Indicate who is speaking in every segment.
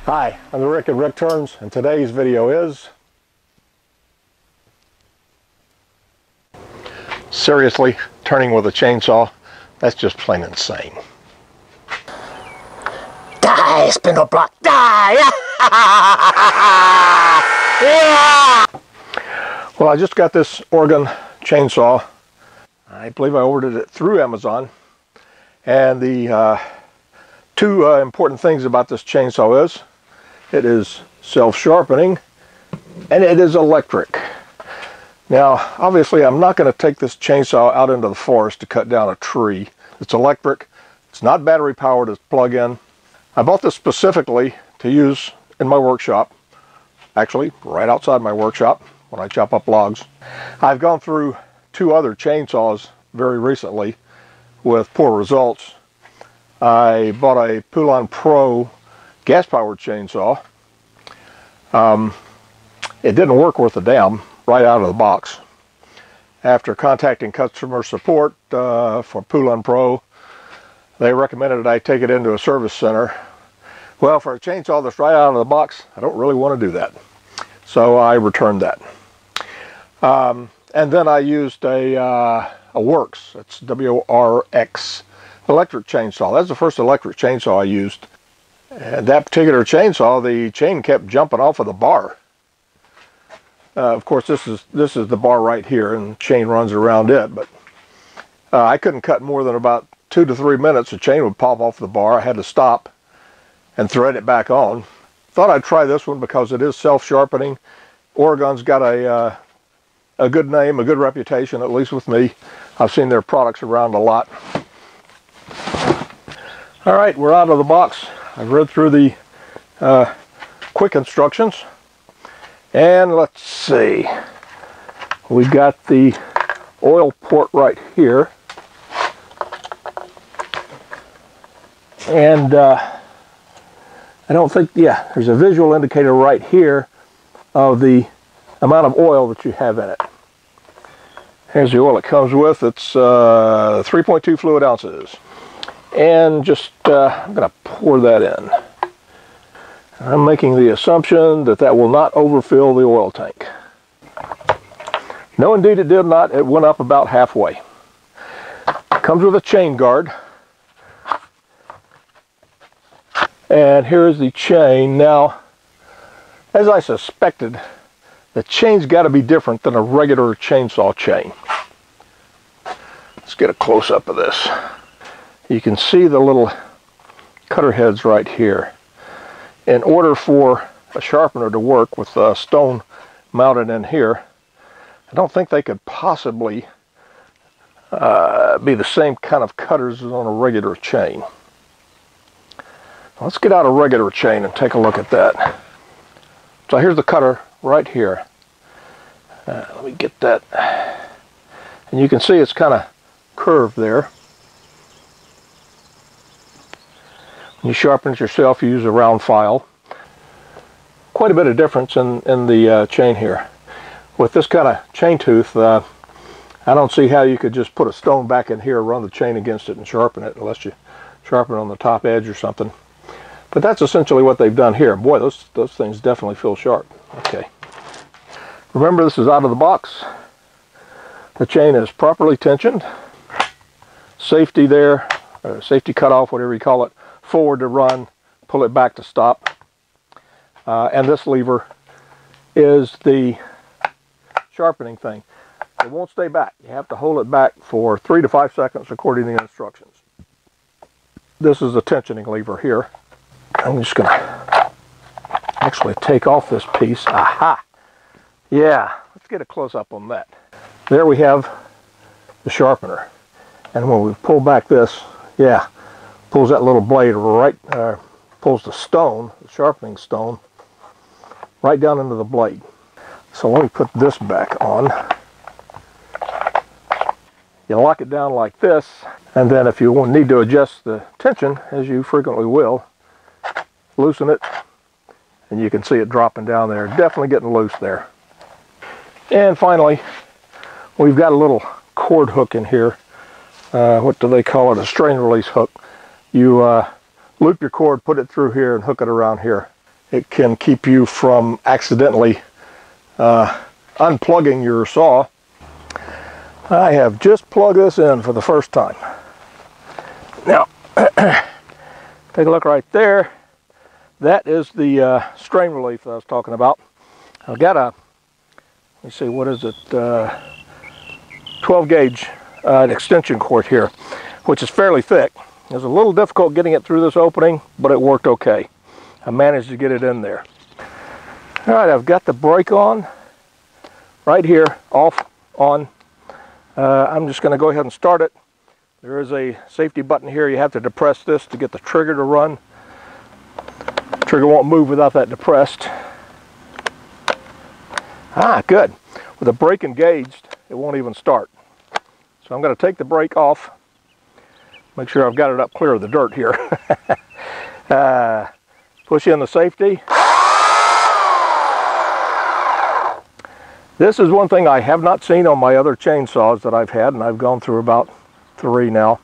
Speaker 1: Hi, I'm Rick at Rick Turns, and today's video is... Seriously, turning with a chainsaw? That's just plain insane.
Speaker 2: Die, spindle block, die! Yeah!
Speaker 1: Well, I just got this Oregon chainsaw. I believe I ordered it through Amazon. And the two important things about this chainsaw is it is self-sharpening and it is electric. Now, obviously, I'm not going to take this chainsaw out into the forest to cut down a tree. It's electric. It's not battery powered. It's plug-in. I bought this specifically to use in my workshop. Actually, right outside my workshop when I chop up logs. I've gone through two other chainsaws very recently with poor results. I bought a Poulan Pro gas-powered chainsaw. It didn't work worth a damn right out of the box. After contacting customer support for Poulan Pro, they recommended that I take it into a service center. Well, for a chainsaw that's right out of the box, I don't really want to do that. So I returned that. And then I used a Works, it's W-R-X, electric chainsaw. That's the first electric chainsaw I used. And that particular chainsaw, the chain kept jumping off of the bar. Of course, this is the bar right here, and the chain runs around it. But I couldn't cut more than about 2 to 3 minutes. The chain would pop off the bar. I had to stop and thread it back on. Thought I'd try this one because it is self-sharpening. Oregon's got a good name, a good reputation, at least with me. I've seen their products around a lot. All right, we're out of the box. I've read through the quick instructions. And let's see. We've got the oil port right here. And I don't think, yeah, there's a visual indicator right here of the amount of oil that you have in it. Here's the oil it comes with. It's 3.2 fluid ounces. And just, I'm going to pour that in. I'm making the assumption that that will not overfill the oil tank. No, indeed it did not. It went up about halfway. It comes with a chain guard. And here's the chain. Now, as I suspected, the chain's got to be different than a regular chainsaw chain. Let's get a close-up of this. You can see the little cutter heads right here. In order for a sharpener to work with a stone mounted in here, I don't think they could possibly be the same kind of cutters as on a regular chain. Let's get out a regular chain and take a look at that. So here's the cutter right here. Let me get that. And you can see it's kind of curved there. When you sharpen it yourself, you use a round file. Quite a bit of difference in the chain here. With this kind of chain tooth, I don't see how you could just put a stone back in here, run the chain against it, and sharpen it, unless you sharpen it on the top edge or something. But that's essentially what they've done here. Boy, those things definitely feel sharp. Okay. Remember, this is out of the box. The chain is properly tensioned. Safety there, safety cutoff, whatever you call it. Forward to run, pull it back to stop. And this lever is the sharpening thing. It won't stay back. You have to hold it back for 3 to 5 seconds according to the instructions. This is the tensioning lever here. I'm just going to actually take off this piece. Aha! Yeah, let's get a close-up on that. There we have the sharpener. And when we pull back this, yeah, pulls that little blade right, pulls the stone, the sharpening stone, right down into the blade. So let me put this back on. You lock it down like this, and then if you need to adjust the tension, as you frequently will, loosen it, and you can see it dropping down there. Definitely getting loose there. And finally, we've got a little cord hook in here. What do they call it? A strain release hook. You loop your cord, put it through here, and hook it around here. it can keep you from accidentally unplugging your saw. I have just plugged this in for the first time. Now, take a look right there. That is the strain relief that I was talking about. I've got a, let me see, what is it, 12 gauge extension cord here, which is fairly thick. It was a little difficult getting it through this opening, but it worked okay. I managed to get it in there. All right, I've got the brake on right here, off, on. I'm just going to go ahead and start it. There is a safety button here. You have to depress this to get the trigger to run. The trigger won't move without that depressed. Ah, good. With the brake engaged, it won't even start. So I'm going to take the brake off. Make sure I've got it up clear of the dirt here. Push in the safety. This is one thing I have not seen on my other chainsaws that I've had, and I've gone through about 3 now.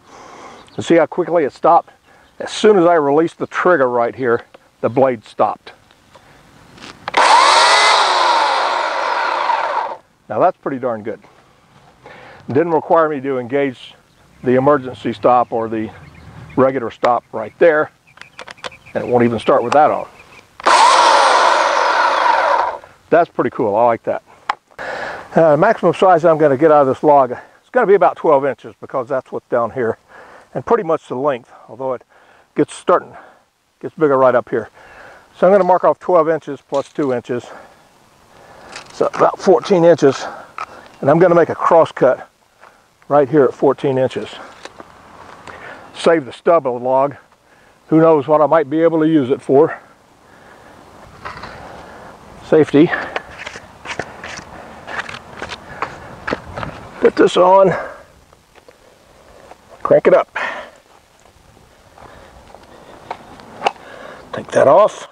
Speaker 1: And see how quickly it stopped? As soon as I released the trigger right here, the blade stopped. Now that's pretty darn good. It didn't require me to engage the emergency stop or the regular stop right there, and it won't even start with that on. That's pretty cool. I like that. Maximum size I'm going to get out of this log, it's going to be about 12 inches because that's what's down here, and pretty much the length, although it gets bigger right up here. So I'm going to mark off 12 inches plus 2 inches, so about 14 inches, and I'm going to make a cross cut right here at 14 inches. Save the stub of the log. Who knows what I might be able to use it for. Safety. Put this on, crank it up. Take that off.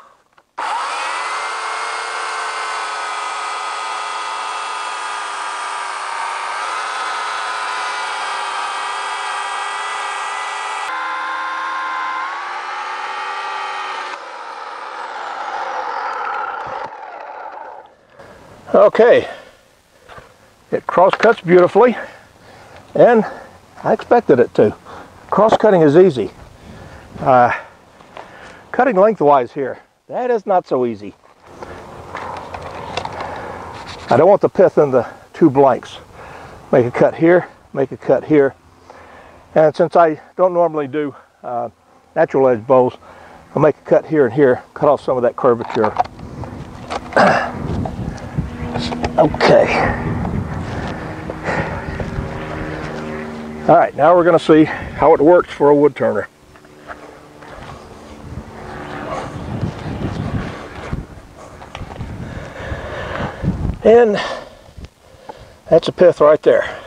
Speaker 1: Okay, it cross-cuts beautifully, and I expected it to. Cross-cutting is easy. Cutting lengthwise here, that is not so easy. I don't want the pith in the 2 blanks. Make a cut here, make a cut here. And since I don't normally do natural edge bows, I'll make a cut here and here, cut off some of that curvature. Okay. All right, now we're going to see how it works for a wood turner. And that's a pith right there.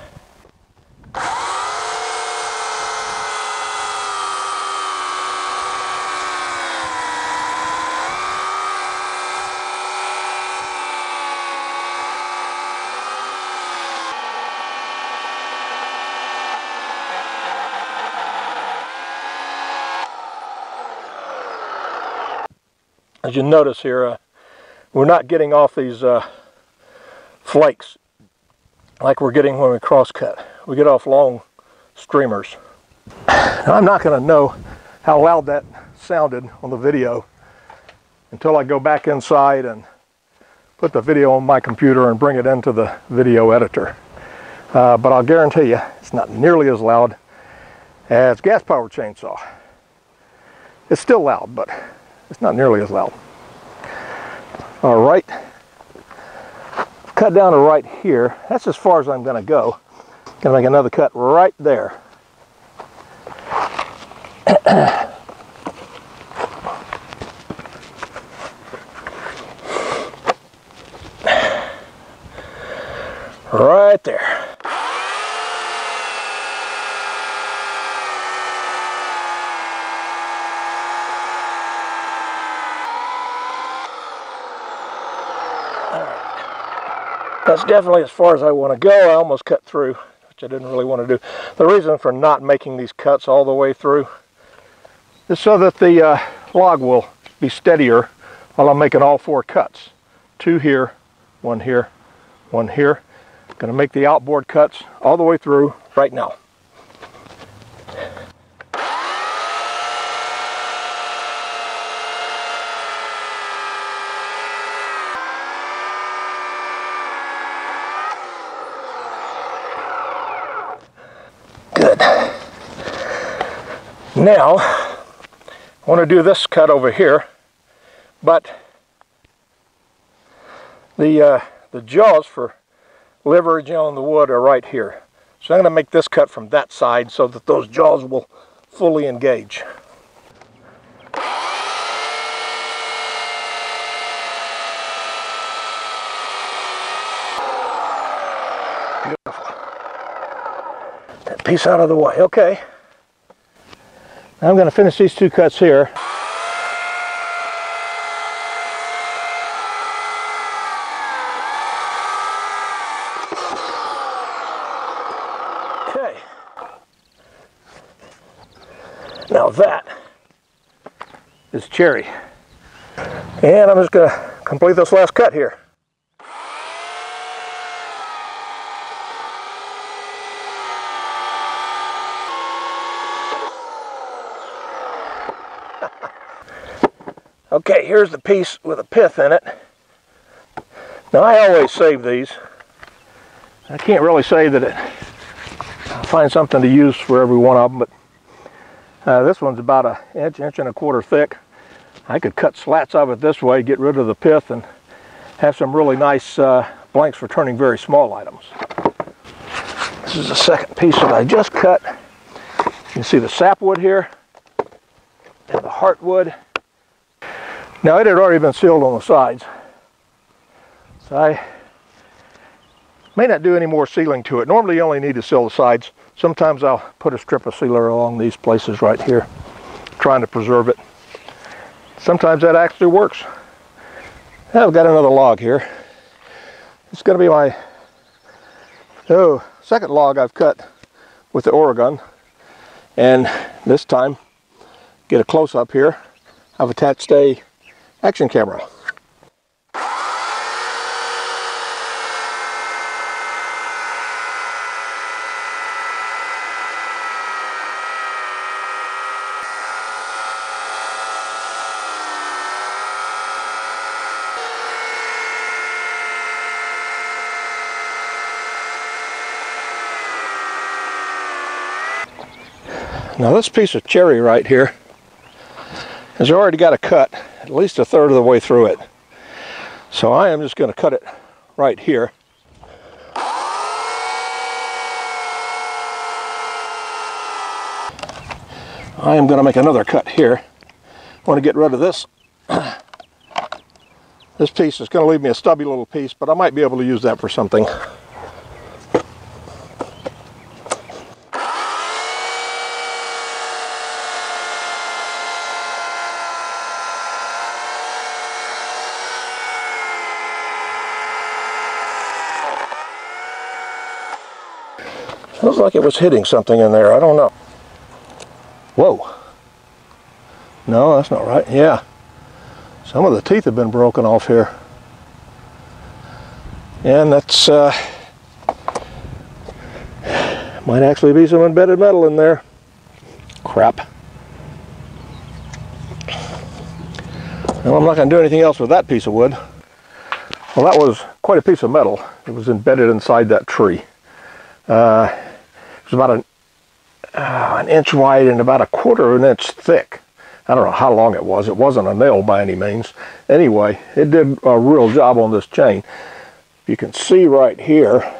Speaker 1: As you notice here, we're not getting off these flakes like we're getting when we cross cut. We get off long streamers. Now, I'm not going to know how loud that sounded on the video until I go back inside and put the video on my computer and bring it into the video editor. But I'll guarantee you it's not nearly as loud as gas-powered chainsaw. It's still loud, but it's not nearly as loud. All right, cut down to right here. That's as far as I'm going to go. Gonna make another cut right there. Right there. That's definitely as far as I want to go. I almost cut through, which I didn't really want to do. The reason for not making these cuts all the way through is so that the log will be steadier while I'm making all 4 cuts. 2 here, 1 here, 1 here. Going to make the outboard cuts all the way through right now.
Speaker 2: Good.
Speaker 1: Now, I want to do this cut over here, but the jaws for leveraging on the wood are right here. So I'm going to make this cut from that side so that those jaws will fully engage. Beautiful. That piece out of the way. Okay. Now I'm going to finish these 2 cuts here. Okay. Now that is cherry. And I'm just going to complete this last cut here. Okay, here's the piece with a pith in it. Now I always save these. I can't really say that I'll find something to use for every one of them, but this one's about an inch, inch and a quarter thick. I could cut slats of it this way, get rid of the pith, and have some really nice blanks for turning very small items. This is the second piece that I just cut. You can see the sapwood here and the heartwood. Now it had already been sealed on the sides, so I may not do any more sealing to it. Normally you only need to seal the sides. Sometimes I'll put a strip of sealer along these places right here, trying to preserve it. Sometimes that actually works. Now I've got another log here. It's going to be my second log I've cut with the Oregon, and this time, get a close-up here, I've attached a action camera. Now this piece of cherry right here has already got a cut at least a third of the way through it. So I am just going to cut it right here. I am going to make another cut here. I want to get rid of this. This piece is going to leave me a stubby little piece, but I might be able to use that for something. Looks like it was hitting something in there. I don't know. Whoa. No, that's not right. Yeah. Some of the teeth have been broken off here. And that's might actually be some embedded metal in there. Crap. Well, I'm not going to do anything else with that piece of wood. Well, that was quite a piece of metal. It was embedded inside that tree. It was about an inch wide and about a quarter of an inch thick. I don't know how long it was. It wasn't a nail by any means. Anyway, it did a real job on this chain. You can see right here,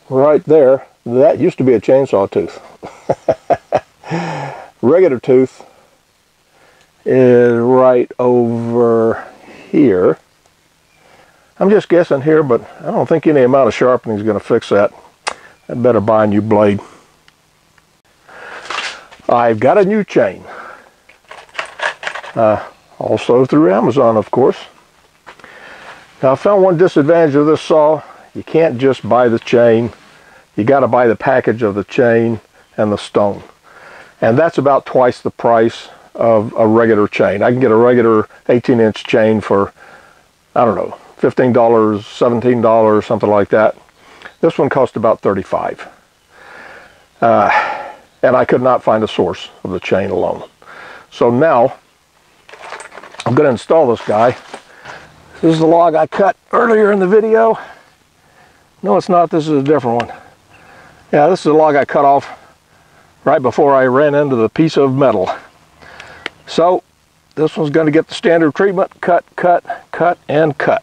Speaker 1: right there, that used to be a chainsaw tooth. Regular tooth is right over here. I'm just guessing here, but I don't think any amount of sharpening is going to fix that. I better buy a new blade. I've got a new chain. Also through Amazon, of course. Now, I found one disadvantage of this saw. You can't just buy the chain. You got to buy the package of the chain and the stone. And that's about twice the price of a regular chain. I can get a regular 18-inch chain for, I don't know, $15, $17, something like that. This one cost about $35. And I could not find a source of the chain alone. So now, I'm going to install this guy. This is the log I cut earlier in the video. No, it's not. This is a different one. Yeah, this is a log I cut off right before I ran into the piece of metal. So, this one's going to get the standard treatment. Cut, cut, cut, and cut.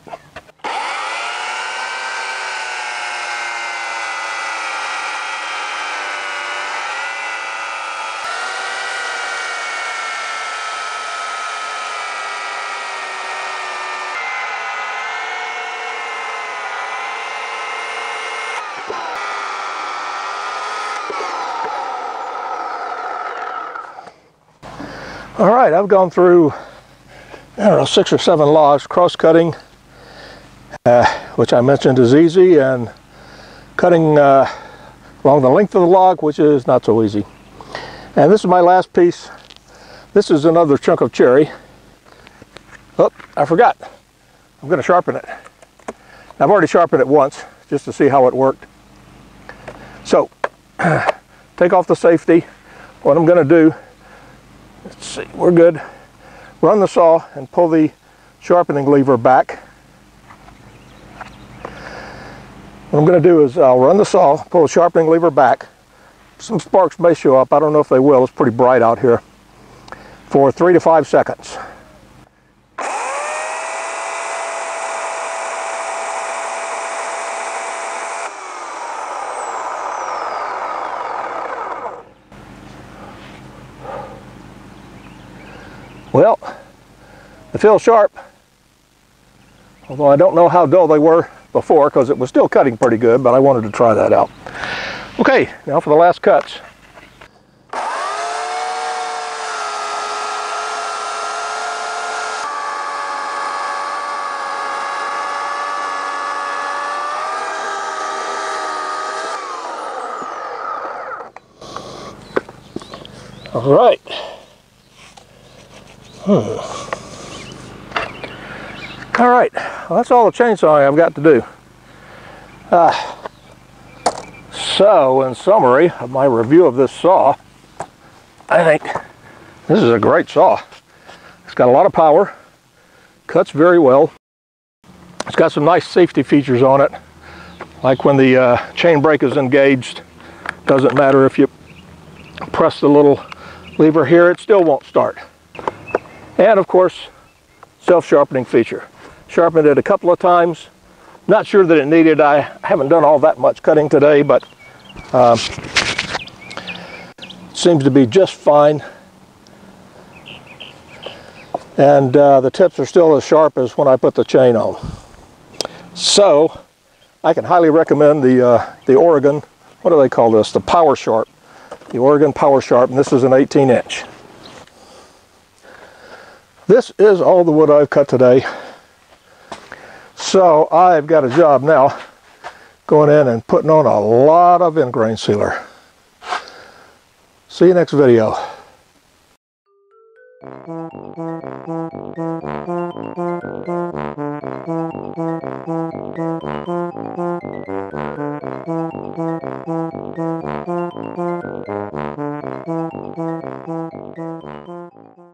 Speaker 1: All right, I've gone through, I don't know, 6 or 7 logs, cross-cutting, which I mentioned is easy, and cutting along the length of the log, which is not so easy. And this is my last piece. This is another chunk of cherry. Oh, I forgot. I'm going to sharpen it. I've already sharpened it once, just to see how it worked. So, take off the safety. What I'm going to do, let's see, we're good. Run the saw and pull the sharpening lever back. What I'm going to do is I'll run the saw, pull the sharpening lever back. Some sparks may show up. I don't know if they will. It's pretty bright out here. For 3 to 5 seconds. Well, they feel sharp, although I don't know how dull they were before because it was still cutting pretty good, but I wanted to try that out. Okay, now for the last cuts. All right. All right, well, that's all the chainsawing I've got to do. So, in summary of my review of this saw, I think this is a great saw. It's got a lot of power, cuts very well. It's got some nice safety features on it, like when the chain brake is engaged. Doesn't matter if you press the little lever here, it still won't start. And of course, self-sharpening feature. Sharpened it a couple of times. Not sure that it needed. I haven't done all that much cutting today, but seems to be just fine. And the tips are still as sharp as when I put the chain on. So, I can highly recommend the Oregon, what do they call this? The Power Sharp. The Oregon Power Sharp, and this is an 18-inch. This is all the wood I've cut today. So I've got a job now going in and putting on a lot of end grain sealer. See you next video.